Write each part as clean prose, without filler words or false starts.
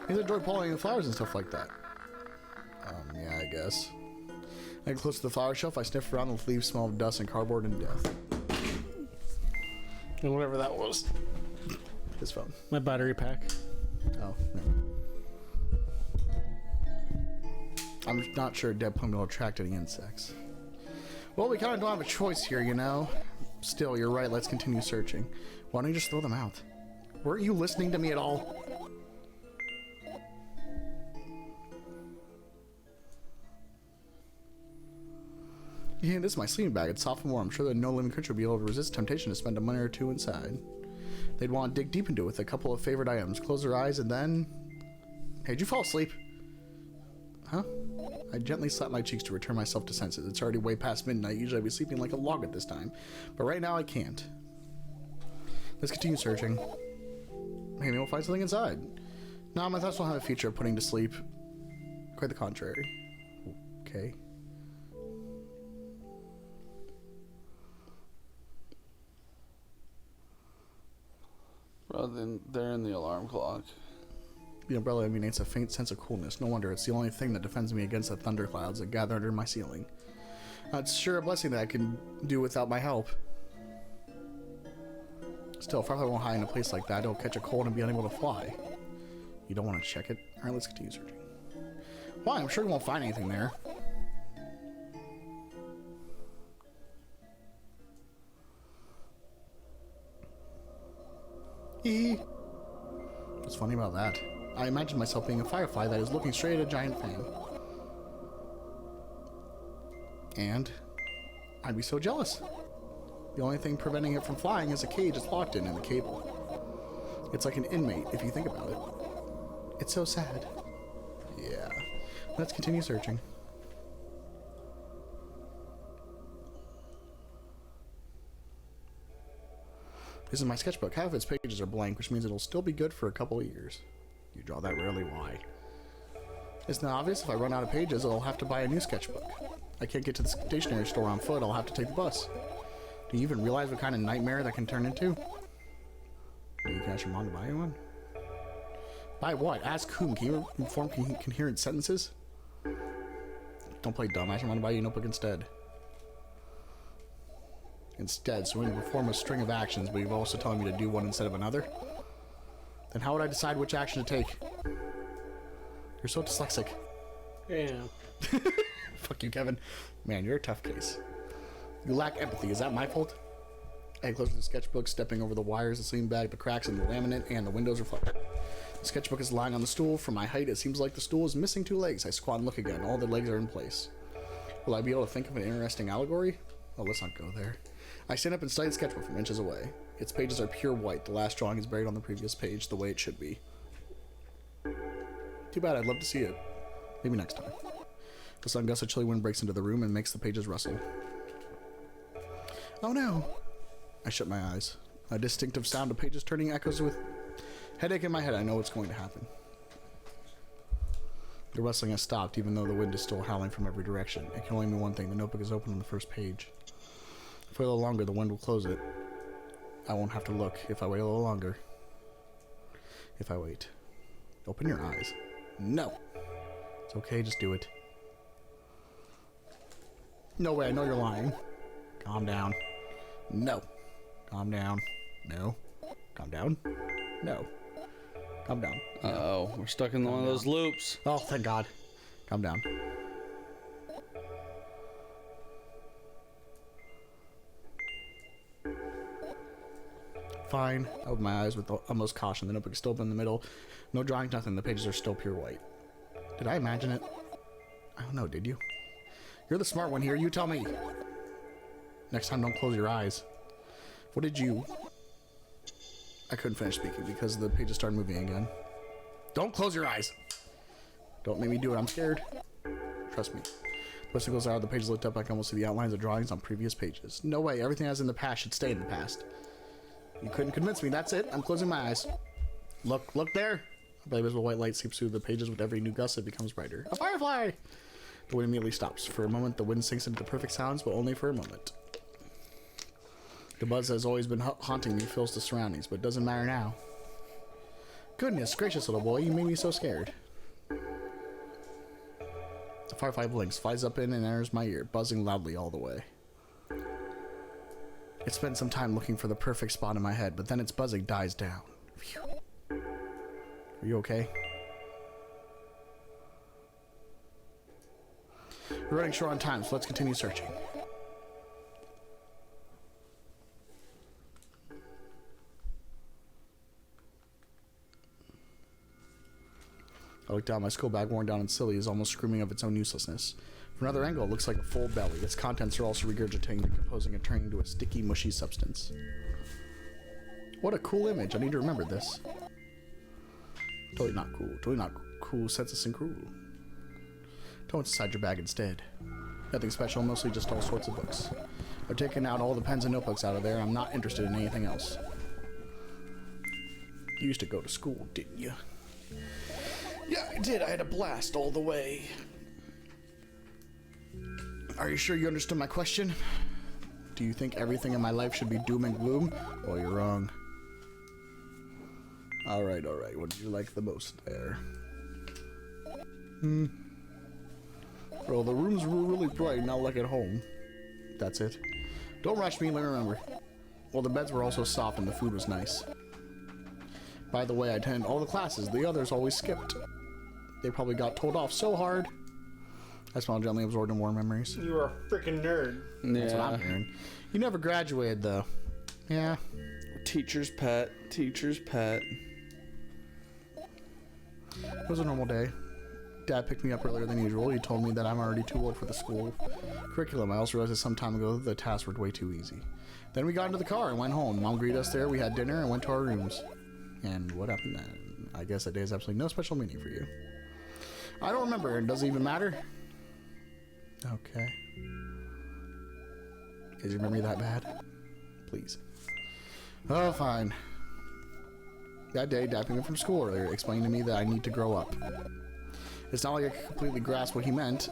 He's enjoyed pollinating flowers and stuff like that. Yeah, I guess. I get close to the flower shelf, I sniff around, the leaves smell of dust and cardboard and death. And whatever that was. His phone. My battery pack. Oh, no. I'm not sure a dead plant will attract any insects. Well, we kind of don't have a choice here, you know. Still, you're right, let's continue searching. Why don't you just throw them out? Weren't you listening to me at all? Yeah, this is my sleeping bag. It's soft and warm. I'm sure that no living creature would be able to resist temptation to spend a minute or two inside. They'd want to dig deep into it with a couple of favorite items. Close their eyes and then... Hey, did you fall asleep? Huh? I gently slapped my cheeks to return myself to senses. It's already way past midnight. Usually I'd be sleeping like a log at this time. But right now I can't. Let's continue searching. Maybe we'll find something inside. No, my thoughts don't have a feature of putting to sleep. Quite the contrary. Okay. Rather than there in the alarm clock. The umbrella emanates a faint sense of coolness. No wonder, it's the only thing that defends me against the thunderclouds that gather under my ceiling. It's sure a blessing that I can do without my help. Still, if I won't hide in a place like that, it'll catch a cold and be unable to fly. You don't want to check it? Alright, let's continue searching. Why? I'm sure you won't find anything there. What's funny about that? I imagine myself being a firefly that is looking straight at a giant fan. And I'd be so jealous. The only thing preventing it from flying is a cage it's locked in and the cable. It's like an inmate, if you think about it. It's so sad. Yeah. Let's continue searching. This is my sketchbook. Half of its pages are blank, which means it'll still be good for a couple of years. You draw that rarely, why? It's not obvious. If I run out of pages, I'll have to buy a new sketchbook. I can't get to the stationery store on foot, I'll have to take the bus. Do you even realize what kind of nightmare that can turn into? Maybe you can ask your mom to buy you one? Buy what? Ask whom? Can you inform coherent sentences? Don't play dumb. Ask your mom to buy you a notebook instead. Instead, so when you perform a string of actions, but you're also telling me to do one instead of another? Then how would I decide which action to take? You're so dyslexic. Yeah. Fuck you, Kevin. Man, you're a tough case. You lack empathy. Is that my fault? I close the sketchbook, stepping over the wires, the sleeping bag, the cracks in the laminate, and the windows reflector. The sketchbook is lying on the stool. From my height, it seems like the stool is missing two legs. I squat and look again. All the legs are in place. Will I be able to think of an interesting allegory? Oh, let's not go there. I stand up and study the sketchbook from inches away. Its pages are pure white. The last drawing is buried on the previous page, the way it should be. Too bad, I'd love to see it. Maybe next time. The sun gusts, a chilly wind breaks into the room and makes the pages rustle. Oh no! I shut my eyes. A distinctive sound of pages turning echoes with headache in my head. I know what's going to happen. The rustling has stopped, even though the wind is still howling from every direction. It can only mean one thing. The notebook is open on the first page. If I wait a little longer, the wind will close it. I won't have to look if I wait a little longer. If I wait. Open your eyes. No! It's okay, just do it. No way, I know you're lying. Calm down. No. Calm down. No. Calm down. No. Calm down. Uh-oh, we're stuck in one of those loops. Oh, thank God. Calm down. Fine. I open my eyes with the utmost caution. The notebook is still open in the middle. No drawing, nothing. The pages are still pure white. Did I imagine it? I don't know, did you? You're the smart one here. You tell me. Next time, don't close your eyes. What did you... I couldn't finish speaking because the pages started moving again. Don't close your eyes! Don't make me do it. I'm scared. Trust me. The whistle goes out. The pages looked up. I can almost see the outlines of drawings on previous pages. No way. Everything that's in the past should stay in the past. You couldn't convince me. That's it. I'm closing my eyes. Look there. A bright visible white light seeps through the pages. With every new gust, it becomes brighter. A firefly! The wind immediately stops. For a moment, the wind sinks into the perfect sounds, but only for a moment. The buzz that has always been haunting me fills the surroundings, but it doesn't matter now. Goodness gracious, little boy, you made me so scared. The firefly blinks, flies up in and enters my ear, buzzing loudly all the way. It spent some time looking for the perfect spot in my head, but then its buzzing dies down. Phew. Are you okay? We're running short on time, so let's continue searching. I look down. My school bag, worn down and silly, is almost screaming of its own uselessness. From another angle, it looks like a full belly. Its contents are also regurgitating, decomposing, and turning into a sticky, mushy substance. What a cool image. I need to remember this. Totally not cool. Totally not cool, senseless, and cruel. Tell what's inside your bag instead. Nothing special, mostly just all sorts of books. I've taken out all the pens and notebooks out of there. I'm not interested in anything else. You used to go to school, didn't you? Yeah, I did. I had a blast all the way. Are you sure you understood my question? Do you think everything in my life should be doom and gloom? Well, you're wrong. Alright, alright. What did you like the most there? Well, the rooms were really bright, not like at home. That's it. Don't rush me, let me remember. Well, the beds were also soft and the food was nice. By the way, I attended all the classes. The others always skipped. They probably got told off so hard. I smiled, gently absorbed in warm memories. You are a freaking nerd. Yeah. That's what I'm hearing. You never graduated, though. Yeah. Teacher's pet. Teacher's pet. It was a normal day. Dad picked me up earlier than usual. He told me that I'm already too old for the school curriculum. I also realized that some time ago the tasks were way too easy. Then we got into the car and went home. Mom greeted us there. We had dinner and went to our rooms. And what happened then? I guess that day has absolutely no special meaning for you. I don't remember. Does it even matter? Okay. Is your memory that bad? Please. Oh, fine. That day, Dad picked me up from school earlier, explained to me that I need to grow up. It's not like I could completely grasp what he meant.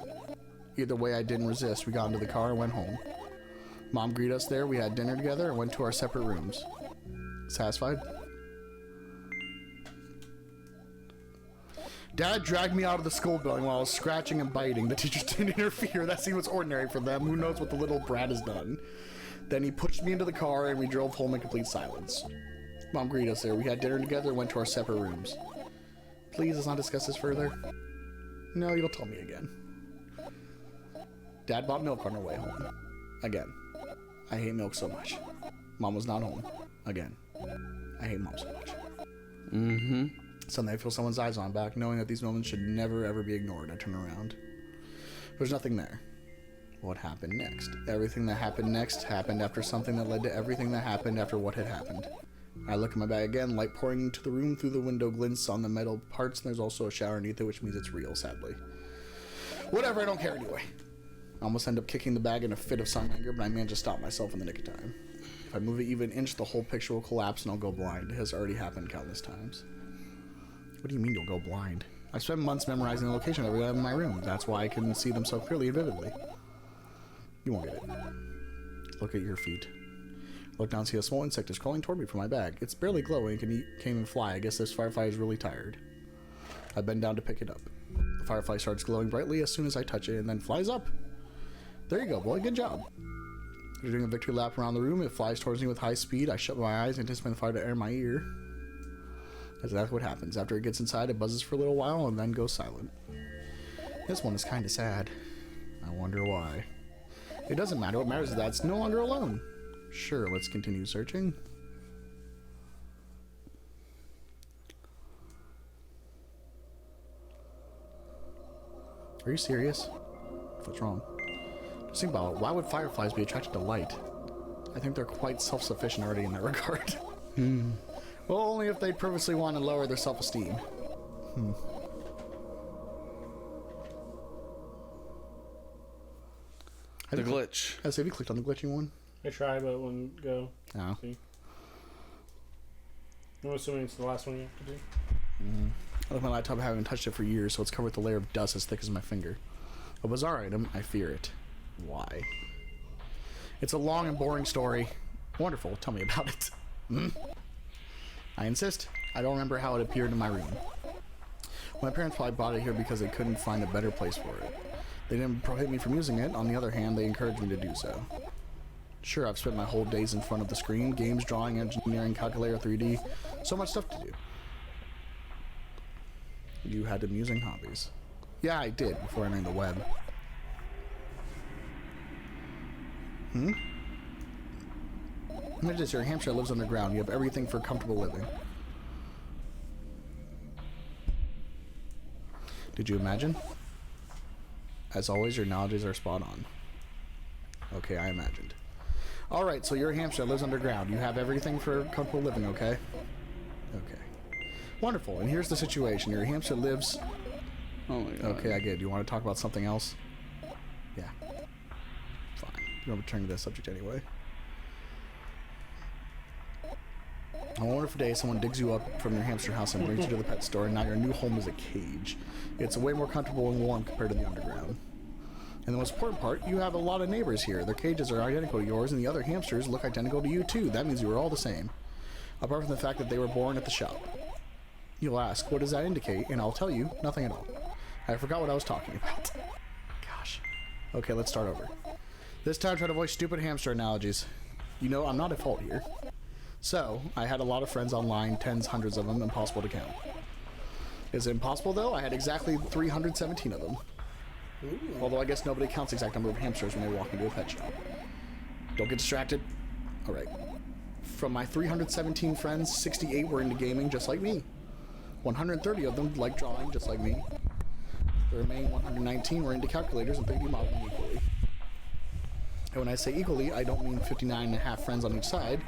Either way, I didn't resist. We got into the car and went home. Mom greeted us there. We had dinner together and went to our separate rooms. Satisfied? Dad dragged me out of the school building while I was scratching and biting. The teachers didn't interfere. That seemed was ordinary for them. Who knows what the little brat has done? Then he pushed me into the car and we drove home in complete silence. Mom greeted us there. We had dinner together and went to our separate rooms. Please, let's not discuss this further. No, you'll tell me again. Dad bought milk on our way home. Again. I hate milk so much. Mom was not home. Again. I hate Mom so much. Mm-hmm. Suddenly I feel someone's eyes on back, knowing that these moments should never ever be ignored. I turn around. There's nothing there. What happened next? Everything that happened next happened after something that led to everything that happened after what had happened. I look at my bag again, light pouring into the room through the window glints on the metal parts, and there's also a shower underneath it, which means it's real, sadly. Whatever, I don't care anyway. I almost end up kicking the bag in a fit of sudden anger, but I manage to stop myself in the nick of time. If I move it even an inch, the whole picture will collapse and I'll go blind. It has already happened countless times. What do you mean you'll go blind? I spent months memorizing the location of every item in my room. That's why I can see them so clearly and vividly. You won't get it. Look at your feet. Look down and see a small insect is crawling toward me from my bag. It's barely glowing and can't even fly. I guess this firefly is really tired. I bend down to pick it up. The firefly starts glowing brightly as soon as I touch it and then flies up. There you go, boy. Good job. After doing a victory lap around the room, it flies towards me with high speed. I shut my eyes, anticipating the fire to enter my ear. That's exactly what happens. After it gets inside, it buzzes for a little while and then goes silent. This one is kind of sad. I wonder why. It doesn't matter. What matters is that it's no longer alone. Sure, let's continue searching. Are you serious? What's wrong? Just think about it. Why would fireflies be attracted to light? I think they're quite self-sufficient already in that regard. Well, only if they purposely want to lower their self-esteem. The glitch. Have you clicked on the glitching one? I tried, but it wouldn't go. No. See? I'm assuming it's the last one you have to do. I love my laptop. I haven't touched it for years, so it's covered with a layer of dust as thick as my finger. A bizarre item. I fear it. Why? It's a long and boring story. Wonderful. Tell me about it. I insist. I don't remember how it appeared in my room. My parents probably bought it here because they couldn't find a better place for it. They didn't prohibit me from using it. On the other hand, they encouraged me to do so. Sure, I've spent my whole days in front of the screen, games, drawing, engineering, calculator, 3D, so much stuff to do. You had amusing hobbies. Yeah, I did, before entering the web. Imagine this, you're a hamster that lives underground. You have everything for comfortable living. Did you imagine? As always, your knowledges are spot on. Okay, I imagined. Alright, so you're a hamster that lives underground. You have everything for comfortable living, okay? Okay. Wonderful, and here's the situation. Your hamster lives... Oh my god. Okay, I get it. Do you want to talk about something else? Yeah. Fine. You don't return to this subject anyway. On a wonderful day, someone digs you up from your hamster house and brings you to the pet store, and now your new home is a cage. It's way more comfortable and warm compared to the underground. And the most important part, you have a lot of neighbors here. Their cages are identical to yours, and the other hamsters look identical to you too. That means you are all the same. Apart from the fact that they were born at the shop. You'll ask, what does that indicate? And I'll tell you, nothing at all. I forgot what I was talking about. Gosh. Okay, let's start over. This time try to avoid stupid hamster analogies. You know, I'm not at fault here. So, I had a lot of friends online, tens, hundreds of them, impossible to count. Is it impossible though? I had exactly 317 of them. Ooh. Although I guess nobody counts the exact number of hamsters when they walk into a pet shop. Don't get distracted. Alright. From my 317 friends, 68 were into gaming just like me. 130 of them liked drawing just like me. The remaining 119 were into calculators and 3D modeling equally. And when I say equally, I don't mean 59 and a half friends on each side.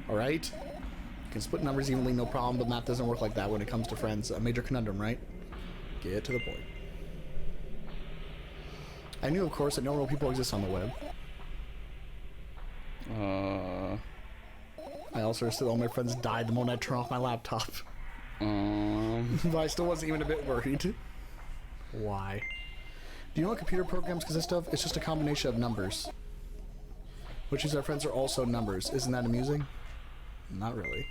Alright? You can split numbers evenly, no problem, but math doesn't work like that when it comes to friends. A major conundrum, right? Get to the point. I knew, of course, that no real people exist on the web. I also understood all my friends died the moment I turned off my laptop. But I still wasn't even a bit worried. Why? Do you know what computer programs consist of? It's just a combination of numbers. Which means our friends are also numbers. Isn't that amusing? Not really.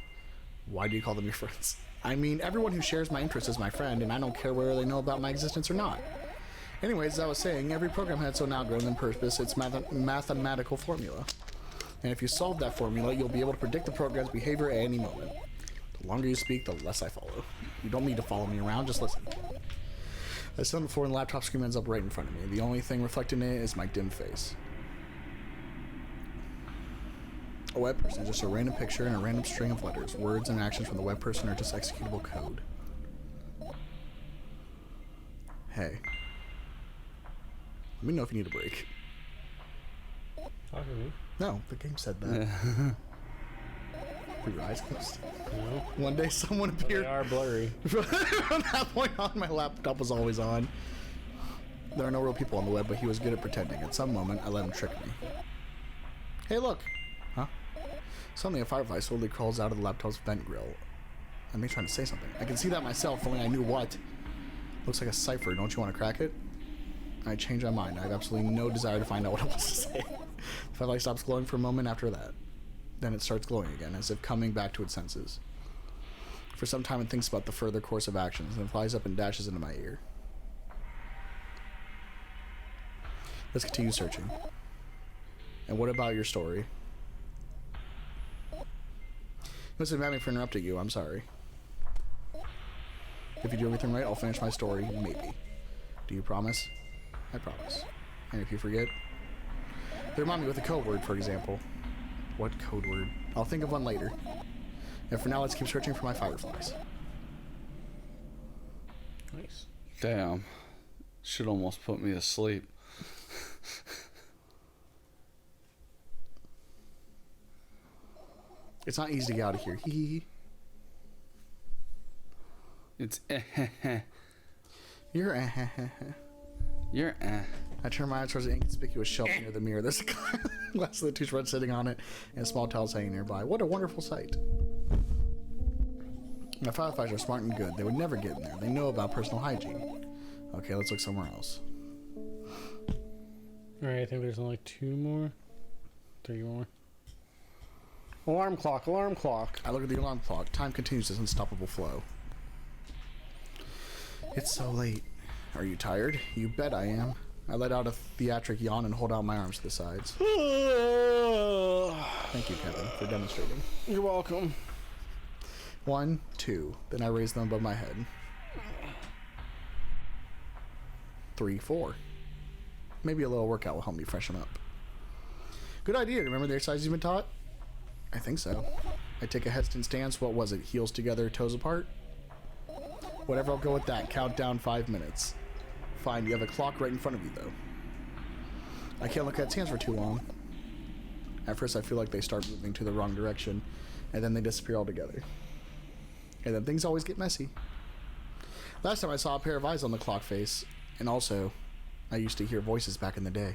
Why do you call them your friends? I mean, everyone who shares my interests is my friend, and I don't care whether they know about my existence or not. Anyways, as I was saying, every program had its own algorithm and purpose, its mathematical formula. And if you solve that formula, you'll be able to predict the program's behavior at any moment. The longer you speak, the less I follow. You don't need to follow me around, just listen. As said before, the laptop screen ends up right in front of me. The only thing reflected in it is my dim face. A web person is just a random picture and a random string of letters. Words and actions from the web person are just executable code. Hey. Let me know if you need a break. Talking to me? No, the game said that. Were your eyes closed? No. One day someone But appeared. they are blurry. From that point on, my laptop was always on. There are no real people on the web, but he was good at pretending. At some moment, I let him trick me. Hey, look! Huh? Suddenly, a firefly slowly crawls out of the laptop's vent grill. I may trying to say something. I can see that myself, only I knew what. Looks like a cipher. Don't you want to crack it? I changed my mind. I have absolutely no desire to find out what it wants to say. The firefly stops glowing for a moment after that. Then it starts glowing again, as if coming back to its senses. For some time, it thinks about the further course of actions, then flies up and dashes into my ear. Let's continue searching. And what about your story? Listen, mad me for interrupting you. I'm sorry. If you do everything right, I'll finish my story. Maybe. Do you promise? I promise. And if you forget, they remind me with a code word, for example. What code word? I'll think of one later. And for now, let's keep searching for my fireflies. Nice. Damn. Should almost put me to sleep. It's not easy to get out of here. Hee hee hee. It's You're You're I turn my eyes towards the inconspicuous shelf near the mirror. There's a glass with a toothbrush sitting on it and a small towel hanging nearby. What a wonderful sight. My fireflies are smart and good. They would never get in there. They know about personal hygiene. Okay, let's look somewhere else. Alright, I think there's only 2 more. 3 more. Alarm clock, alarm clock. I look at the alarm clock. Time continues its unstoppable flow. It's so late. Are you tired? You bet I am. I let out a theatric yawn and hold out my arms to the sides. Thank you, Kevin, for demonstrating. You're welcome. 1, 2. Then I raise them above my head. 3, 4. Maybe a little workout will help me freshen up. Good idea. Remember the exercise you've been taught? I think so. I take a hesitant stance. What was it? Heels together, toes apart? Whatever, I'll go with that. Count down 5 minutes. Fine, you have a clock right in front of you, though. I can't look at its hands for too long. At first, I feel like they start moving to the wrong direction, and then they disappear altogether. And then things always get messy. Last time I saw a pair of eyes on the clock face, and also, I used to hear voices back in the day.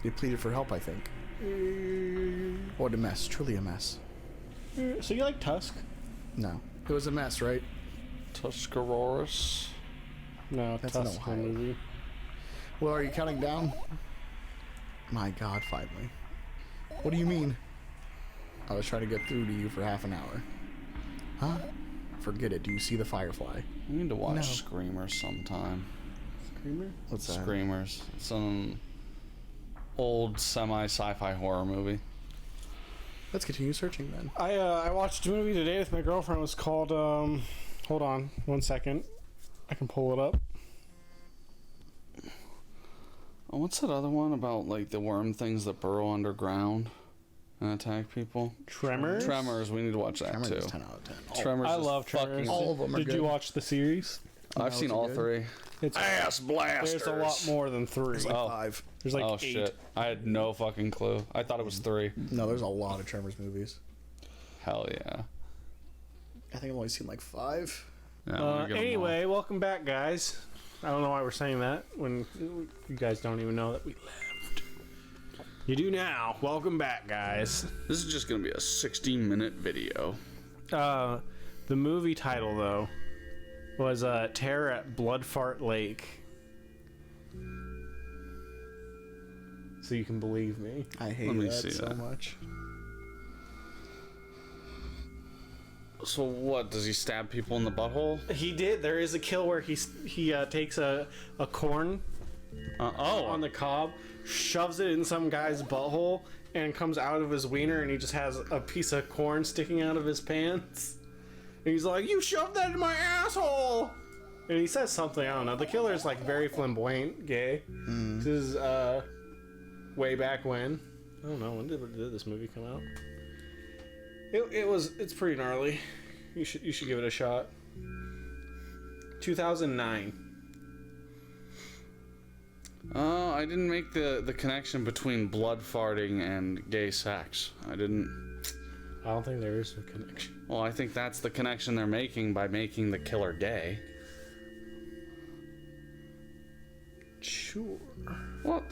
They pleaded for help, I think. What a mess. Truly a mess. So you like Tusk? No. It was a mess, right? Tuscarora's. No, That's Tusk an Ohio. movie. Well, are you counting down? My God, finally. What do you mean? I was trying to get through to you for half an hour. Huh? Forget it. Do you see the firefly? We need to watch No. Screamers sometime. Screamer? What's that? Screamers. It's an old semi-sci-fi horror movie. Let's continue searching then. I watched a movie today with my girlfriend. It was called, hold on 1 second. I can pull it up. Oh, what's that other one about, like, the worm things that burrow underground and attack people? Tremors? Tremors. We need to watch that, Tremors too. is 10 out of 10. Tremors I is love fucking... Tremors. All of them are Did good. you watch the series? I've No, seen is it all good? 3. It's Ass blasters! There's a lot more than 3. There's like Oh. 5. There's like Oh, 8. shit. I had no fucking clue. I thought it was 3. No, there's a lot of Tremors movies. Hell yeah. I think I've only seen like 5. Yeah, I'm gonna get 'em all. Anyway, welcome back, guys. I don't know why we're saying that when you guys don't even know that we left. You do now. Welcome back, guys. This is just gonna be a 60-minute video. The movie title, though, was Terror at Bloodfart Lake. So you can believe me. I hate Let me that see so that. much. So what? Does he stab people in the butthole? He did. There is a kill where he takes a corn on the cob, shoves it in some guy's butthole, and comes out of his wiener, and he just has a piece of corn sticking out of his pants. And he's like, "You shoved that in my asshole!" And he says something, I don't know. The killer's like very flamboyant gay. This is way back when. I don't know, when did this movie come out? It's pretty gnarly. You should give it a shot. 2009. Oh, I didn't make the connection between blood farting and gay sex. I didn't. I don't think there is a connection. Well, I think that's the connection they're making by making the killer gay. Sure. What?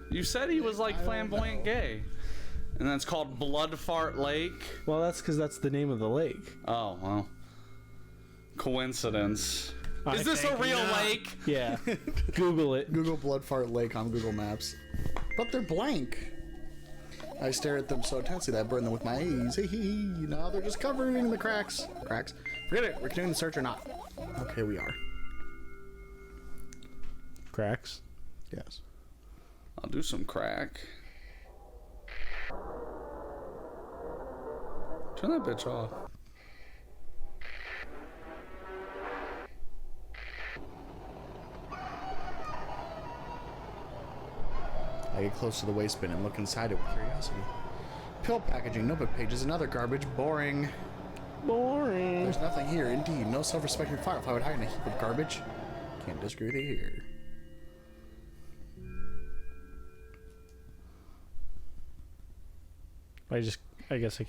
You said he was like I don't flamboyant know. gay. And that's called Blood Fart Lake? Well, that's because that's the name of the lake. Oh, well. Coincidence. I Is this a think real not. lake? Yeah. Google it. Google Bloodfart Lake on Google Maps. But they're blank. I stare at them so intensely that I burn them with my eyes. Now they're just covering the cracks. Cracks? Forget it. We're continuing the search or not. Okay, we are. Cracks. Yes. I'll do some crack. Turn that bitch off. I get close to the waste bin and look inside it with curiosity. Pill packaging, notebook pages, and other garbage. Boring. Boring. There's nothing here. Indeed, no self-respecting firefly would hide in a heap of garbage. Can't disagree with you here. I guess I.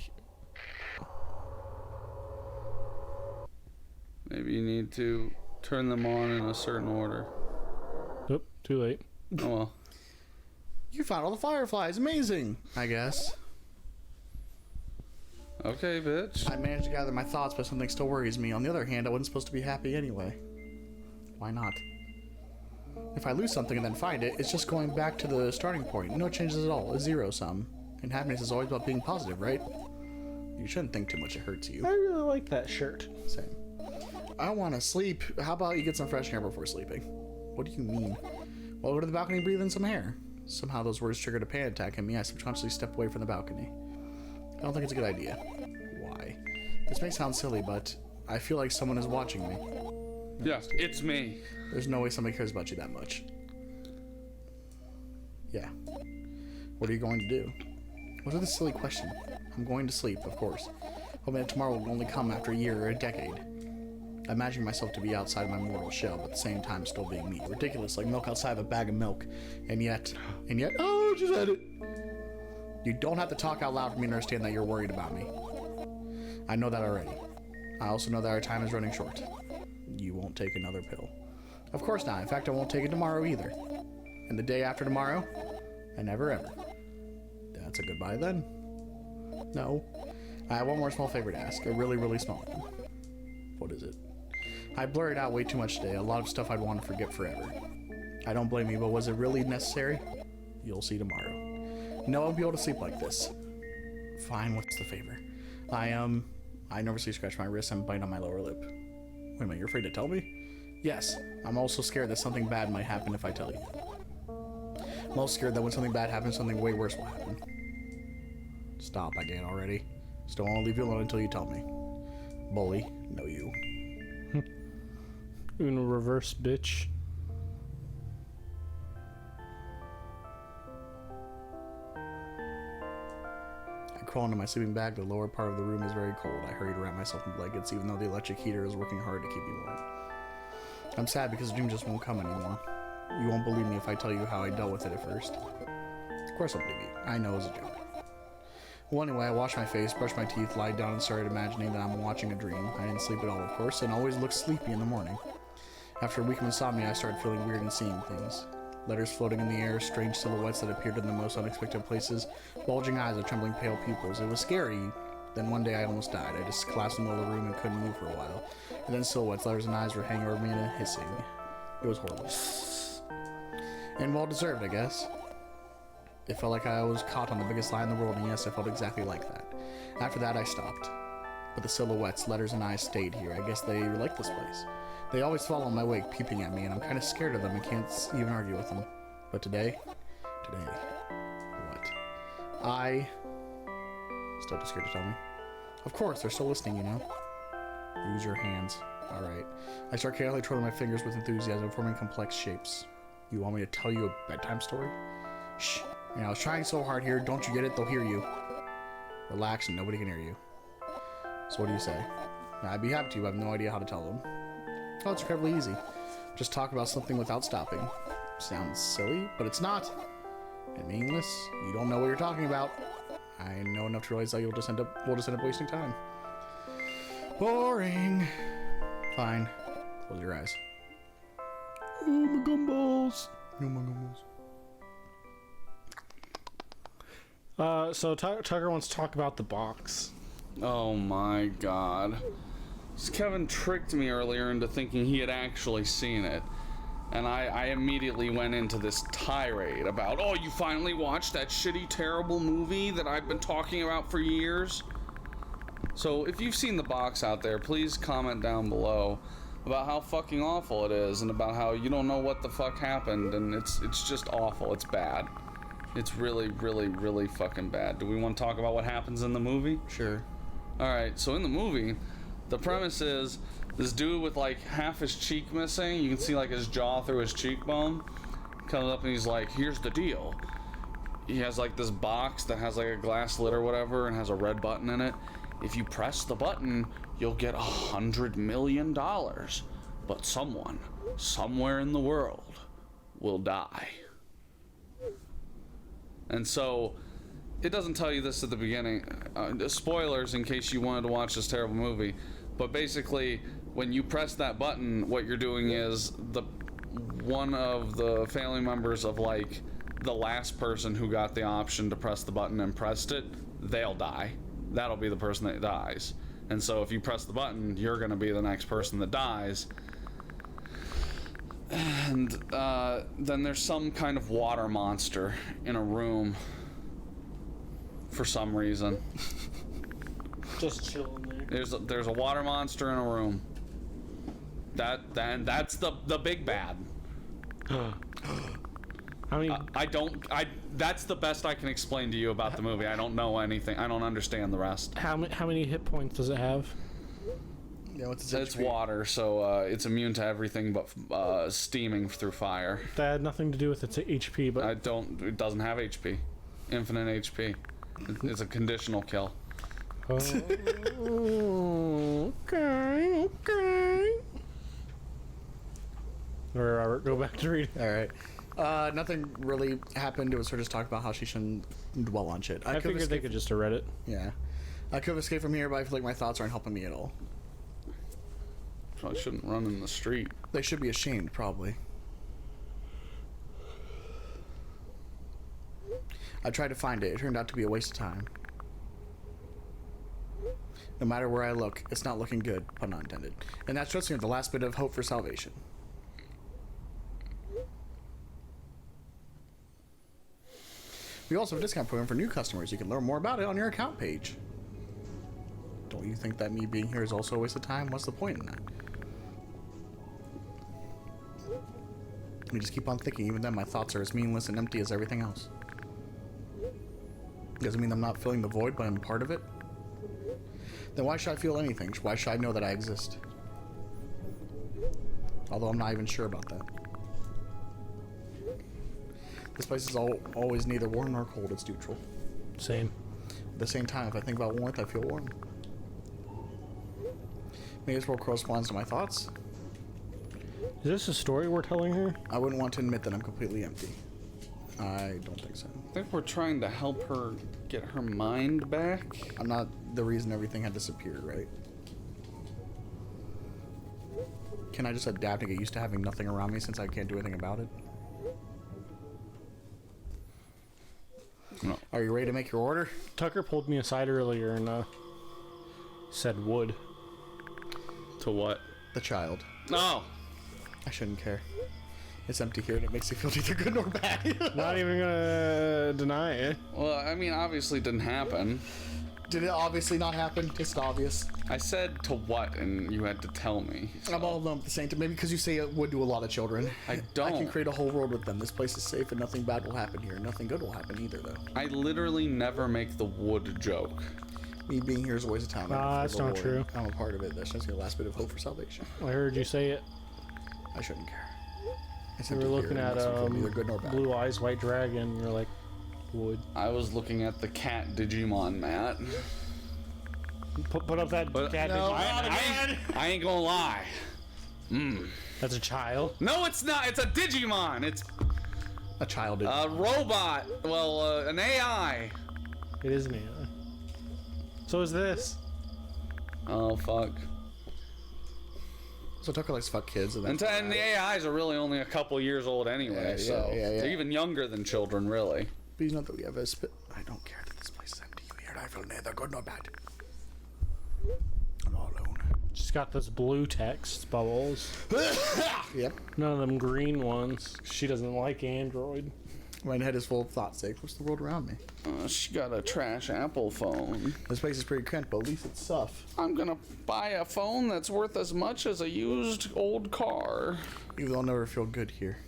Maybe you need to turn them on in a certain order. Oop, too late. Oh well. You found all the fireflies. Amazing, I guess. Okay, bitch. I managed to gather my thoughts, but something still worries me. On the other hand, I wasn't supposed to be happy anyway. Why not? If I lose something and then find it, it's just going back to the starting point. No changes at all. A zero sum. And happiness is always about being positive, right? You shouldn't think too much. It hurts you. I really like that shirt. Same. I want to sleep. How about you get some fresh air before sleeping? What do you mean? Well, go to the balcony and breathe in some air. Somehow those words triggered a panic attack in me. I subconsciously stepped away from the balcony. I don't think it's a good idea. Why? This may sound silly, but I feel like someone is watching me. Yeah, it's me. There's no way somebody cares about you that much. Yeah. What are you going to do? What is this silly question? I'm going to sleep, of course. Hoping that tomorrow will only come after a year or a decade. I imagine myself to be outside my mortal shell, but at the same time still being me. Ridiculous, like milk outside of a bag of milk. And yet, oh, I just had it. You don't have to talk out loud for me to understand that you're worried about me. I know that already. I also know that our time is running short. You won't take another pill. Of course not. In fact, I won't take it tomorrow either. And the day after tomorrow, I never ever. That's a goodbye then. No. I have one more small favor to ask. A really, really small one. What is it? I blurred out way too much today. A lot of stuff I'd want to forget forever. I don't blame you, but was it really necessary? You'll see tomorrow. No, I won't be able to sleep like this. Fine, what's the favor? I nervously scratch my wrist and bite on my lower lip. Wait a minute, you're afraid to tell me? Yes, I'm also scared that something bad might happen if I tell you. I'm also scared that when something bad happens, something way worse will happen. Stop, I get it already. Still won't leave you alone until you tell me. Bully, no you. Uno reverse, bitch. I crawl into my sleeping bag. The lower part of the room is very cold. I hurry to wrap myself in blankets, even though the electric heater is working hard to keep me warm. I'm sad because the dream just won't come anymore. You won't believe me if I tell you how I dealt with it at first. Of course I'll believe you. I know it's a joke. Well, anyway, I washed my face, brushed my teeth, lied down, and started imagining that I'm watching a dream. I didn't sleep at all, of course, and always looked sleepy in the morning. After a week of insomnia, I started feeling weird and seeing things. Letters floating in the air, strange silhouettes that appeared in the most unexpected places, bulging eyes with trembling pale pupils. It was scary. Then one day I almost died. I just collapsed in the middle of the room and couldn't move for a while. And then silhouettes, letters, and eyes were hanging over me and hissing. It was horrible. And well deserved, I guess. It felt like I was caught on the biggest lie in the world, and yes, I felt exactly like that. After that, I stopped. But the silhouettes, letters, and eyes stayed here. I guess they like this place. They always follow my wake, peeping at me, and I'm kind of scared of them and can't even argue with them. But today, what? Still too scared to tell me? Of course, they're still listening, you know? Use your hands. Alright. I start carefully twirling my fingers with enthusiasm, forming complex shapes. You want me to tell you a bedtime story? Shh. I was trying so hard here. Don't you get it? They'll hear you. Relax and nobody can hear you. So what do you say? I'd be happy to. I have no idea how to tell them. Oh, it's incredibly easy. Just talk about something without stopping. Sounds silly, but it's not. And meaningless. You don't know what you're talking about. I know enough to realize that we'll just end up wasting time. Boring. Fine. Close your eyes. Oh, my gumballs. Oh, my gumballs. So Tucker wants to talk about the box. Oh my god. Kevin tricked me earlier into thinking he had actually seen it. And I immediately went into this tirade about, oh, you finally watched that shitty, terrible movie that I've been talking about for years? So if you've seen the box out there, please comment down below about how fucking awful it is and about how you don't know what the fuck happened, and it's just awful. It's bad. It's really, really, really fucking bad. Do we want to talk about what happens in the movie? Sure. Alright, so in the movie, the premise is this dude with like half his cheek missing, you can see like his jaw through his cheekbone, comes up and he's like, here's the deal. He has like this box that has like a glass lid or whatever and has a red button in it. If you press the button, you'll get $100 million. But someone, somewhere in the world, will die. And so, it doesn't tell you this at the beginning. Spoilers in case you wanted to watch this terrible movie. But basically, when you press that button, what you're doing is one of the family members of like the last person who got the option to press the button and pressed it, they'll die. That'll be the person that dies. And so if you press the button, you're going to be the next person that dies. And then there's some kind of water monster in a room for some reason. Just chilling there. There's a water monster in a room. That's the big bad. I mean, that's the best I can explain to you about the movie. I don't know anything. I don't understand the rest. how many hit points does it have? Yeah, what's It's water, so it's immune to everything but steaming through fire. That had nothing to do with its HP, but It doesn't have HP. Infinite HP. It's a conditional kill. Okay. All right, Robert, go back to reading. All right. Nothing really happened. It was her just talking about how she shouldn't dwell on shit. I figured they could just have read it. Yeah. I could have escaped from here, but I feel like my thoughts aren't helping me at all. Probably shouldn't run in the street. They should be ashamed, probably. I tried to find it. It turned out to be a waste of time. No matter where I look, it's not looking good, pun not intended. And that's just the last bit of hope for salvation. We also have a discount program for new customers. You can learn more about it on your account page. Don't you think that me being here is also a waste of time? What's the point in that? Let me just keep on thinking. Even then, my thoughts are as meaningless and empty as everything else. Doesn't mean I'm not filling the void, but I'm part of it. Then why should I feel anything? Why should I know that I exist? Although I'm not even sure about that. This place is always neither warm nor cold. It's neutral. Same. At the same time, if I think about warmth, I feel warm. Maybe this world corresponds to my thoughts. Is this a story we're telling her? I wouldn't want to admit that I'm completely empty. I don't think so. I think we're trying to help her get her mind back. I'm not the reason everything had disappeared, right? Can I just adapt and get used to having nothing around me since I can't do anything about it? No. Are you ready to make your order? Tucker pulled me aside earlier and said wood. To what? The child. No. I shouldn't care. It's empty here and it makes me feel neither good nor bad. Not even gonna deny it. Well, I mean, obviously it didn't happen. Did it obviously not happen? It's obvious. I said to what, and you had to tell me. So. I'm all alone at the same time. Maybe because you say it would to a lot of children. I don't. I can create a whole world with them. This place is safe and nothing bad will happen here. Nothing good will happen either, though. I literally never make the wood joke. Me being here is a waste of time. That's not true. I'm a part of it. That's just the last bit of hope for salvation. I heard you say it. I shouldn't care. We were looking at neither good nor bad. Blue Eyes White Dragon. You're like, wood. I was looking at the cat Digimon, Matt. Put up that cat. no, I ain't gonna lie. That's a child. No, it's not. It's a Digimon. It's A child. a robot. Well, an AI. It is an AI. So is this. Oh, fuck. So Tucker likes to fuck kids. And the AIs are really only a couple years old anyway, so they're even younger than children, really. Please note that we have a spit. I don't care that this place is empty. Here I feel neither good nor bad. I'm all alone. She's got those blue text bubbles. Yep. None of them green ones. She doesn't like Android. My head is full of thoughts. Like, what's the world around me? She got a trash Apple phone. This place is pretty cramped, but at least it's tough. I'm gonna buy a phone that's worth as much as a used old car. Even though I'll never feel good here.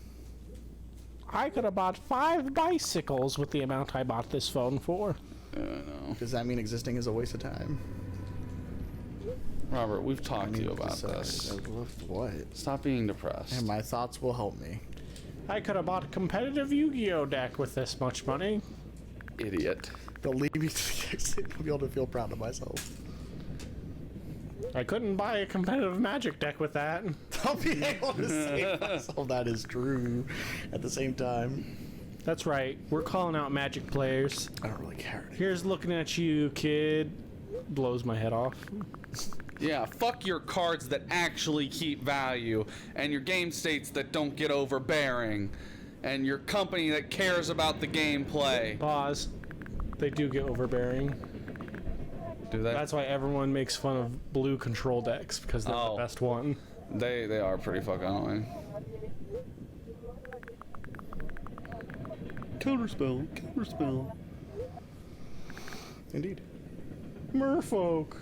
I could have bought 5 bicycles with the amount I bought this phone for. I know. Does that mean existing is a waste of time? Robert, we've talked to you about this. What? Stop being depressed. And my thoughts will help me. I could have bought a competitive Yu-Gi-Oh deck with this much money. Idiot. They'll leave me to the exit. I'll be able to feel proud of myself. I couldn't buy a competitive Magic deck with that. I'll be able to say myself that is true at the same time. That's right. We're calling out Magic players. I don't really care. Here's looking at you, kid. Blows my head off. Yeah, fuck your cards that actually keep value, and your game states that don't get overbearing, and your company that cares about the gameplay. Pause. They do get overbearing. Do they? That's why everyone makes fun of blue control decks, because they're the best one. They are pretty fucking annoying. Counterspell. Indeed. Merfolk.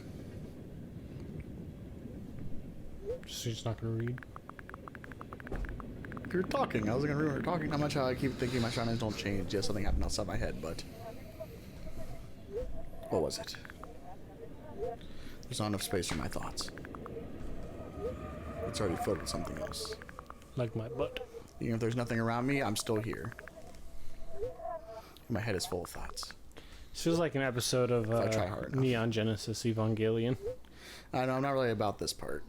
So you're just not gonna read? You're talking. I was gonna read when you're talking. How much I keep thinking my shines don't change. Yeah, something happened outside my head, but what was it? There's not enough space for my thoughts. It's already filled with something else. Like my butt. Even if there's nothing around me, I'm still here. My head is full of thoughts. This feels like an episode of I try hard enough. Neon Genesis Evangelion. I know, I'm not really about this part.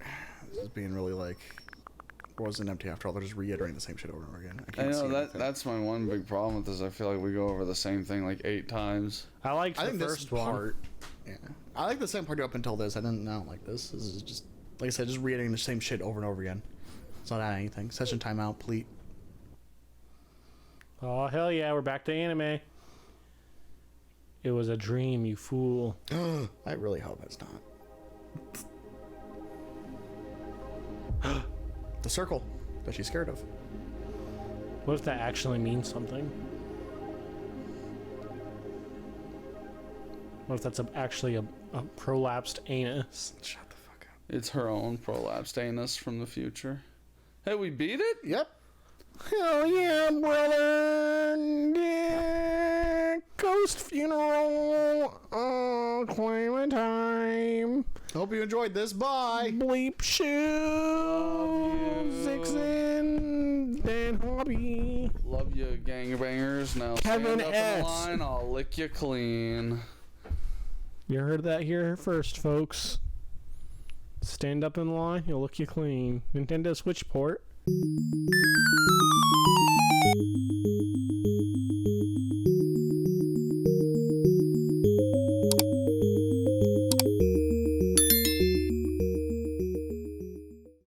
This is being really like, wasn't empty after all. They're just reiterating the same shit over and over again. I can't see know anything. that's my one big problem with this. I feel like we go over the same thing like 8 times. I liked I the think this first one. part. Yeah, I like the second part up until this. I don't like this. This is just, like I said, just reiterating the same shit over and over again. It's not adding anything. Session timeout, please. Oh, hell yeah, we're back to anime. It was a dream, you fool. I really hope it's not. The circle that she's scared of. What if that actually means something? What if that's actually a prolapsed anus? Shut the fuck up. It's her own prolapsed anus from the future. Hey, we beat it? Yep. Hell yeah, brother! Yeah, ghost funeral. Oh, claiming time. Hope you enjoyed this. Bye. Bleep shoes. Zixin. Dan Hobby. Love you, gangbangers. Now Kevin stand up in S. the line. I'll lick you clean. You heard that here first, folks. Stand up in line, he'll look you clean. Nintendo Switch port.